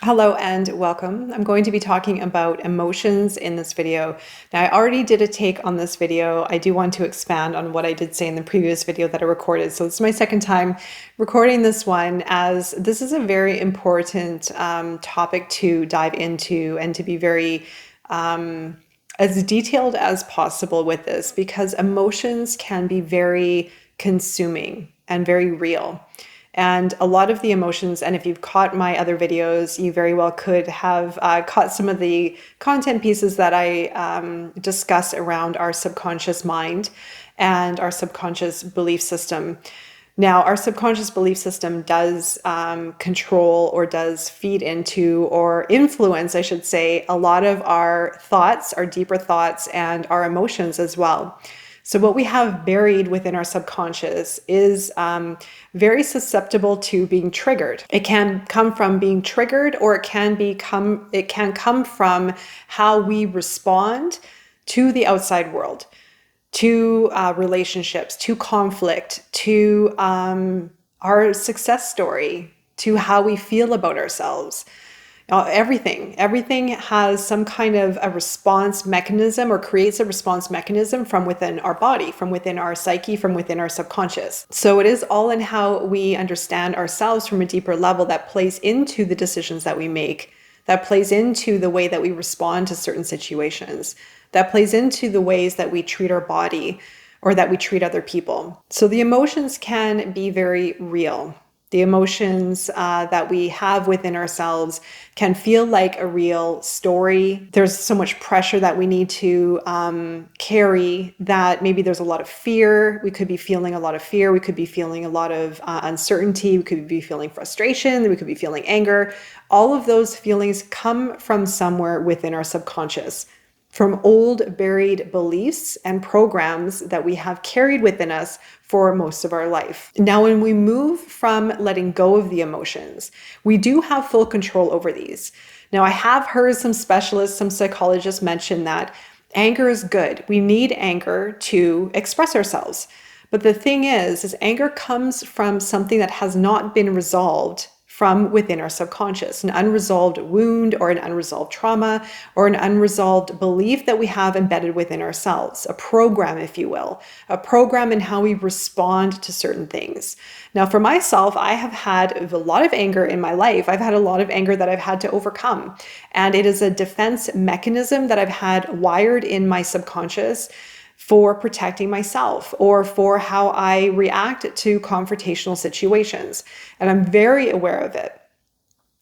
Hello and welcome. I'm going to be talking about emotions in this video. Now, I already did a take on this video. I do want to expand on what I did say in the previous video that I recorded. So this is my second time recording this one, as this is a very important topic to dive into and to be very as detailed as possible with this, because emotions can be very consuming and very real. And a lot of the emotions, and if you've caught my other videos, you very well could have caught some of the content pieces that I discuss around our subconscious mind and our subconscious belief system. Now, our subconscious belief system does control or does feed into or influence, I should say, a lot of our thoughts, our deeper thoughts, and our emotions as well. So what we have buried within our subconscious is very susceptible to being triggered. It can come from being triggered, or it can come from how we respond to the outside world, to relationships, to conflict, to our success story, to how we feel about ourselves. Everything has some kind of a response mechanism, or creates a response mechanism from within our body, from within our psyche, from within our subconscious. So it is all in how we understand ourselves from a deeper level that plays into the decisions that we make, that plays into the way that we respond to certain situations, that plays into the ways that we treat our body or that we treat other people. So the emotions can be very real. The emotions that we have within ourselves can feel like a real story. There's so much pressure that we need to carry, that maybe there's a lot of fear. We could be feeling a lot of fear. We could be feeling a lot of uncertainty. We could be feeling frustration. We could be feeling anger. All of those feelings come from somewhere within our subconscious, from old buried beliefs and programs that we have carried within us for most of our life. Now, when we move from letting go of the emotions, we do have full control over these. Now, I have heard some specialists, some psychologists mention that anger is good. We need anger to express ourselves. But the thing is anger comes from something that has not been resolved from within our subconscious, an unresolved wound or an unresolved trauma or an unresolved belief that we have embedded within ourselves, a program, if you will, a program in how we respond to certain things. Now, for myself, I have had a lot of anger in my life. I've had a lot of anger that I've had to overcome. And it is a defense mechanism that I've had wired in my subconscious for protecting myself, or for how I react to confrontational situations. And I'm very aware of it.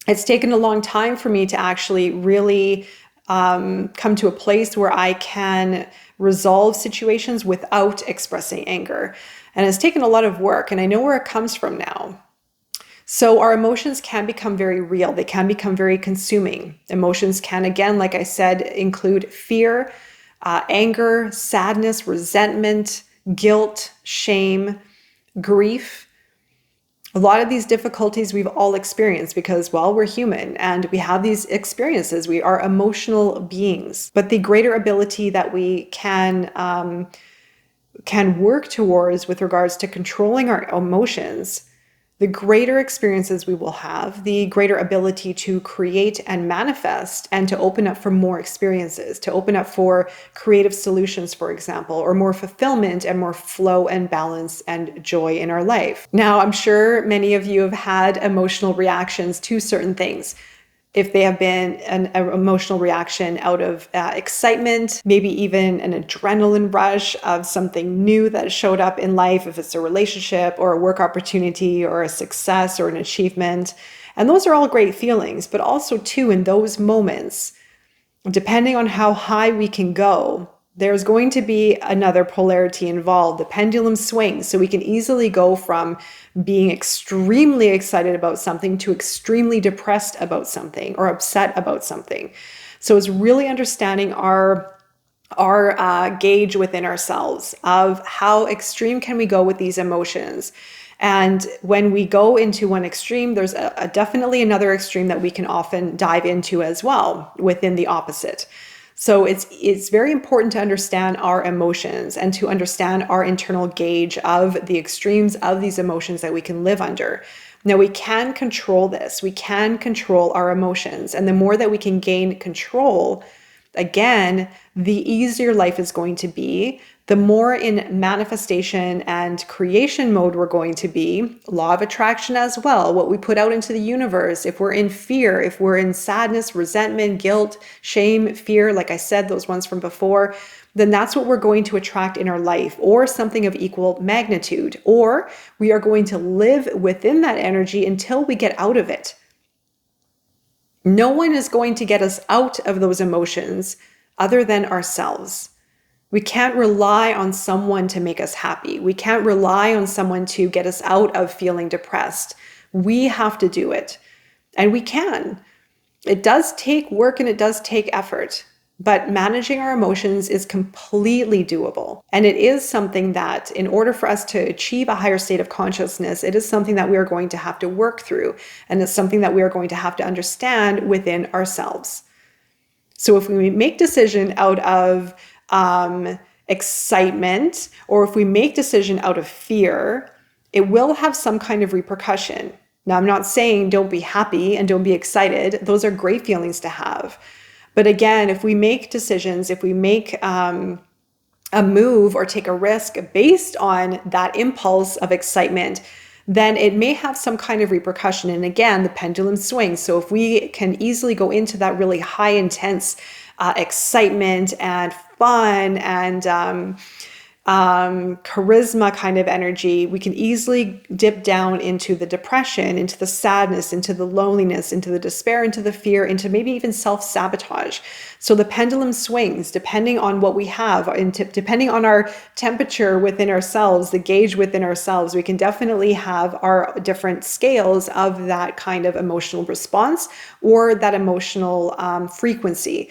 It's taken a long time for me to actually really come to a place where I can resolve situations without expressing anger. And it's taken a lot of work, and I know where it comes from now. So our emotions can become very real. They can become very consuming. Emotions can, again, like I said, include fear, anger, sadness, resentment, guilt, shame, grief. A lot of these difficulties we've all experienced because, well, we're human and we have these experiences. We are emotional beings. But the greater ability that we can work towards with regards to controlling our emotions, the greater experiences we will have, the greater ability to create and manifest and to open up for more experiences, to open up for creative solutions, for example, or more fulfillment and more flow and balance and joy in our life. Now, I'm sure many of you have had emotional reactions to certain things. If they have been an emotional reaction out of excitement, maybe even an adrenaline rush of something new that showed up in life, if it's a relationship or a work opportunity or a success or an achievement. And those are all great feelings, but also too, in those moments, depending on how high we can go, there's going to be another polarity involved. The pendulum swings, so we can easily go from being extremely excited about something to extremely depressed about something or upset about something. So it's really understanding our gauge within ourselves of how extreme can we go with these emotions. And when we go into one extreme, there's definitely another extreme that we can often dive into as well within the opposite. So it's very important to understand our emotions and to understand our internal gauge of the extremes of these emotions that we can live under. Now, we can control this. We can control our emotions. And the more that we can gain control, again, the easier life is going to be, the more in manifestation and creation mode we're going to be. Law of attraction as well, what we put out into the universe. If we're in fear, if we're in sadness, resentment, guilt, shame, fear, like I said, those ones from before, then that's what we're going to attract in our life, or something of equal magnitude, or we are going to live within that energy until we get out of it. No one is going to get us out of those emotions other than ourselves. We can't rely on someone to make us happy. We can't rely on someone to get us out of feeling depressed. We have to do it. And we can. It does take work and it does take effort, but managing our emotions is completely doable. And it is something that, in order for us to achieve a higher state of consciousness, it is something that we are going to have to work through. And it's something that we are going to have to understand within ourselves. So if we make decision out of excitement, or if we make decision out of fear, it will have some kind of repercussion. Now, I'm not saying don't be happy and don't be excited. Those are great feelings to have. But again, if we make decisions, if we make a move or take a risk based on that impulse of excitement, then it may have some kind of repercussion. And again, the pendulum swings. So if we can easily go into that really high intense excitement and fun and charisma kind of energy, we can easily dip down into the depression, into the sadness, into the loneliness, into the despair, into the fear, into maybe even self-sabotage. So the pendulum swings depending on what we have, and depending on our temperature within ourselves, the gauge within ourselves. We can definitely have our different scales of that kind of emotional response or that emotional frequency.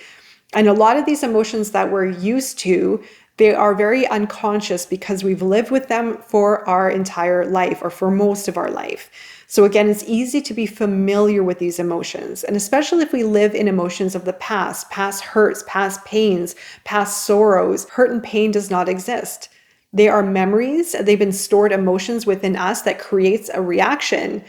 And a lot of these emotions that we're used to, they are very unconscious because we've lived with them for our entire life, or for most of our life. So again, it's easy to be familiar with these emotions. And especially if we live in emotions of the past hurts, past pains, past sorrows. Hurt and pain does not exist. They are memories. They've been stored emotions within us that creates a reaction,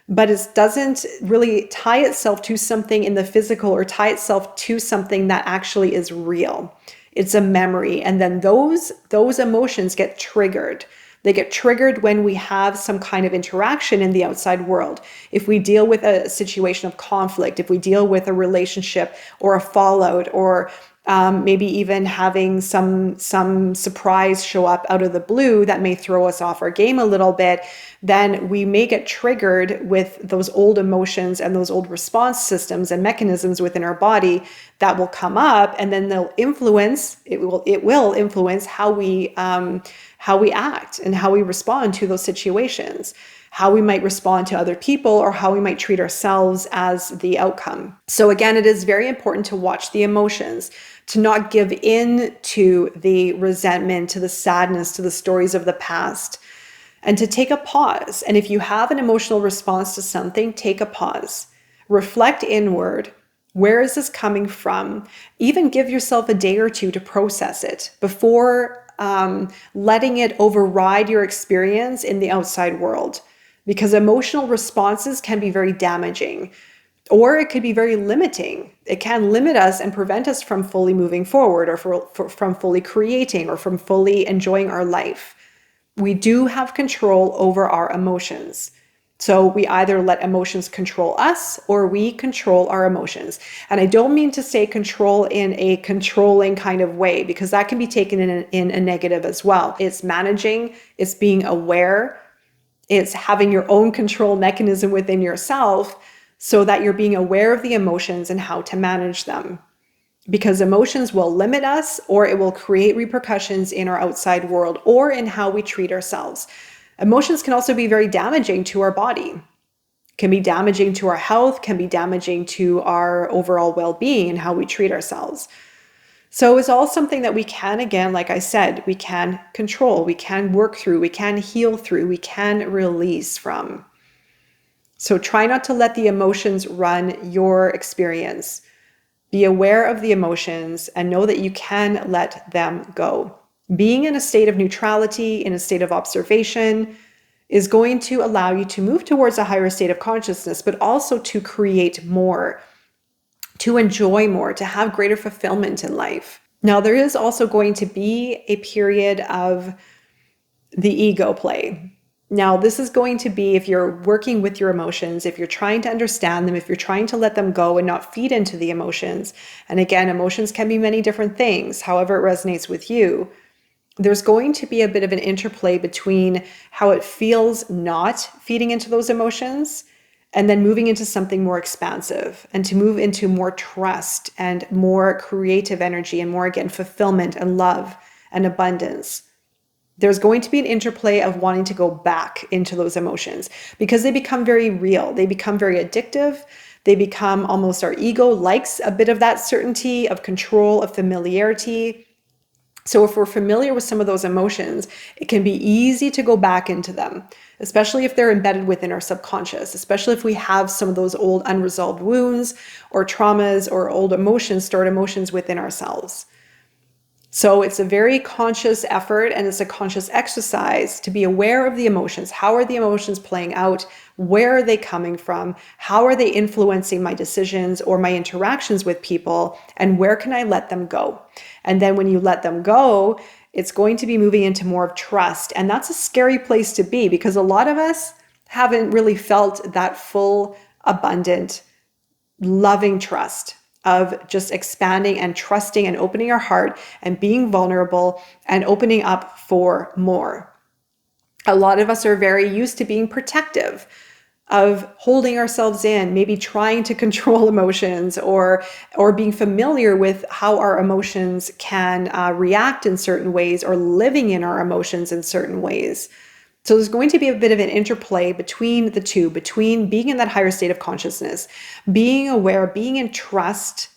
but it doesn't really tie itself to something in the physical or tie itself to something that actually is real. It's a memory. And then those emotions get triggered. They get triggered when we have some kind of interaction in the outside world. If we deal with a situation of conflict, if we deal with a relationship or a fallout, or maybe even having some surprise show up out of the blue that may throw us off our game a little bit, then we may get triggered with those old emotions and those old response systems and mechanisms within our body that will come up, and then they'll influence, it will influence how we act and how we respond to those situations, how we might respond to other people, or how we might treat ourselves as the outcome. So again, it is very important to watch the emotions, to not give in to the resentment, to the sadness, to the stories of the past, and to take a pause. And if you have an emotional response to something, take a pause, reflect inward. Where is this coming from? Even give yourself a day or two to process it before letting it override your experience in the outside world. Because emotional responses can be very damaging, or it could be very limiting. It can limit us and prevent us from fully moving forward, or from fully creating, or from fully enjoying our life. We do have control over our emotions. So we either let emotions control us, or we control our emotions. And I don't mean to say control in a controlling kind of way, because that can be taken in a negative as well. It's managing, it's being aware, it's having your own control mechanism within yourself so that you're being aware of the emotions and how to manage them. Because emotions will limit us, or it will create repercussions in our outside world or in how we treat ourselves. Emotions can also be very damaging to our body, can be damaging to our health, can be damaging to our overall well-being and how we treat ourselves. So it's all something that we can, again, like I said, we can control, we can work through, we can heal through, we can release from. So try not to let the emotions run your experience. Be aware of the emotions and know that you can let them go. Being in a state of neutrality, in a state of observation, is going to allow you to move towards a higher state of consciousness, but also to create more, to enjoy more, to have greater fulfillment in life. Now, there is also going to be a period of the ego play. Now, this is going to be if you're working with your emotions, if you're trying to understand them, if you're trying to let them go and not feed into the emotions. And again, emotions can be many different things, however it resonates with you. There's going to be a bit of an interplay between how it feels not feeding into those emotions and then moving into something more expansive, and to move into more trust and more creative energy and more, again, fulfillment and love and abundance. There's going to be an interplay of wanting to go back into those emotions because they become very real. They become very addictive. They become almost, our ego likes a bit of that certainty, of control, of familiarity. So if we're familiar with some of those emotions, it can be easy to go back into them, especially if they're embedded within our subconscious, especially if we have some of those old unresolved wounds or traumas or old emotions, stored emotions within ourselves. So it's a very conscious effort, and it's a conscious exercise to be aware of the emotions. How are the emotions playing out? Where are they coming from? How are they influencing my decisions or my interactions with people? And where can I let them go? And then when you let them go, it's going to be moving into more of trust. And that's a scary place to be because a lot of us haven't really felt that full, abundant, loving trust of just expanding and trusting and opening our heart and being vulnerable and opening up for more. A lot of us are very used to being protective, of holding ourselves in, maybe trying to control emotions, or being familiar with how our emotions can react in certain ways, or living in our emotions in certain ways. So there's going to be a bit of an interplay between the two, between being in that higher state of consciousness, being aware, being in trust,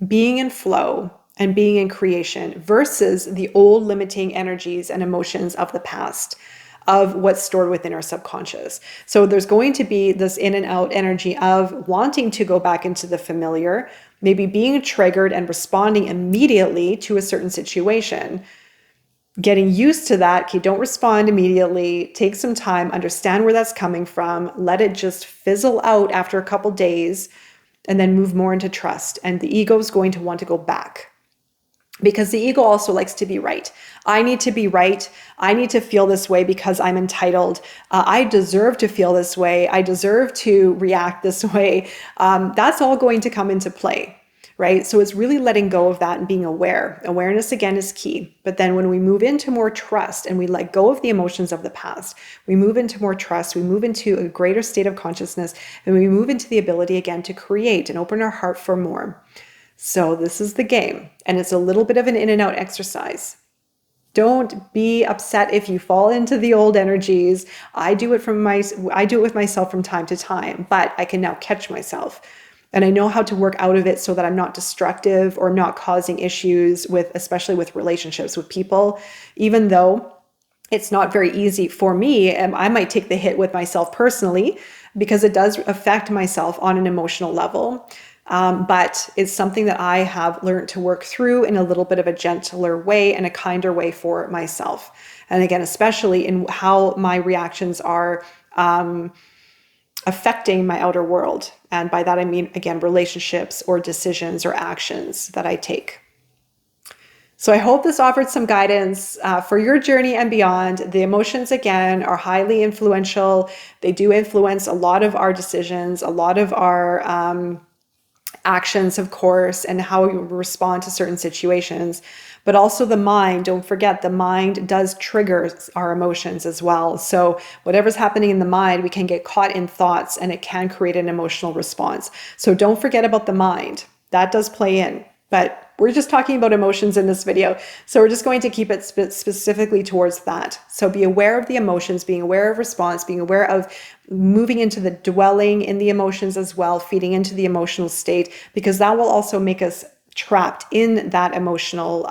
being in flow, and being in creation, versus the old limiting energies and emotions of the past, of what's stored within our subconscious. So there's going to be this in and out energy of wanting to go back into the familiar, maybe being triggered and responding immediately to a certain situation. Getting used to that, okay, don't respond immediately, take some time, understand where that's coming from, let it just fizzle out after a couple days, and then move more into trust. And the ego is going to want to go back because the ego also likes to be right. I need to be right. I need to feel this way because I'm entitled. I deserve to feel this way. I deserve to react this way. That's all going to come into play. Right? So it's really letting go of that and being aware. Awareness, again, is key. But then when we move into more trust and we let go of the emotions of the past, we move into more trust, we move into a greater state of consciousness, and we move into the ability, again, to create and open our heart for more. So this is the game. And it's a little bit of an in and out exercise. Don't be upset if you fall into the old energies. I do it with myself from time to time, but I can now catch myself. And I know how to work out of it so that I'm not destructive or not causing issues especially with relationships with people, even though it's not very easy for me. And I might take the hit with myself personally because it does affect myself on an emotional level. But it's something that I have learned to work through in a little bit of a gentler way and a kinder way for myself. And again, especially in how my reactions are affecting my outer world. And by that, I mean, again, relationships or decisions or actions that I take. So I hope this offered some guidance for your journey and beyond. The emotions, again, are highly influential. They do influence a lot of our decisions, a lot of our actions, of course, and how we respond to certain situations. But also the mind, don't forget, the mind does trigger our emotions as well. So whatever's happening in the mind, we can get caught in thoughts and it can create an emotional response. So don't forget about the mind. That does play in. But we're just talking about emotions in this video. So we're just going to keep it specifically towards that. So be aware of the emotions, being aware of response, being aware of moving into the dwelling in the emotions as well, feeding into the emotional state, because that will also make us trapped in that emotional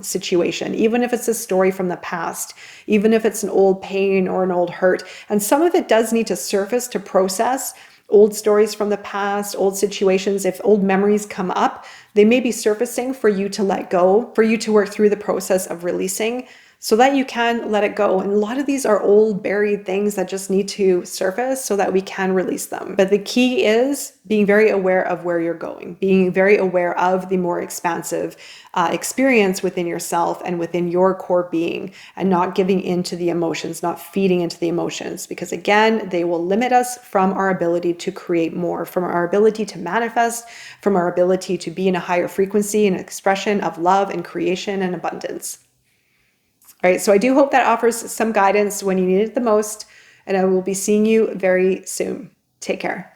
situation, even if it's a story from the past, even if it's an old pain or an old hurt. And some of it does need to surface to process. Old stories from the past, old situations, if old memories come up, they may be surfacing for you to let go, for you to work through the process of releasing. so that you can let it go. And a lot of these are old buried things that just need to surface so that we can release them. But the key is being very aware of where you're going, being very aware of the more expansive experience within yourself and within your core being, and not giving into the emotions, not feeding into the emotions, because again, they will limit us from our ability to create more, from our ability to manifest, from our ability to be in a higher frequency and expression of love and creation and abundance. All right, so I do hope that offers some guidance when you need it the most, and I will be seeing you very soon. Take care.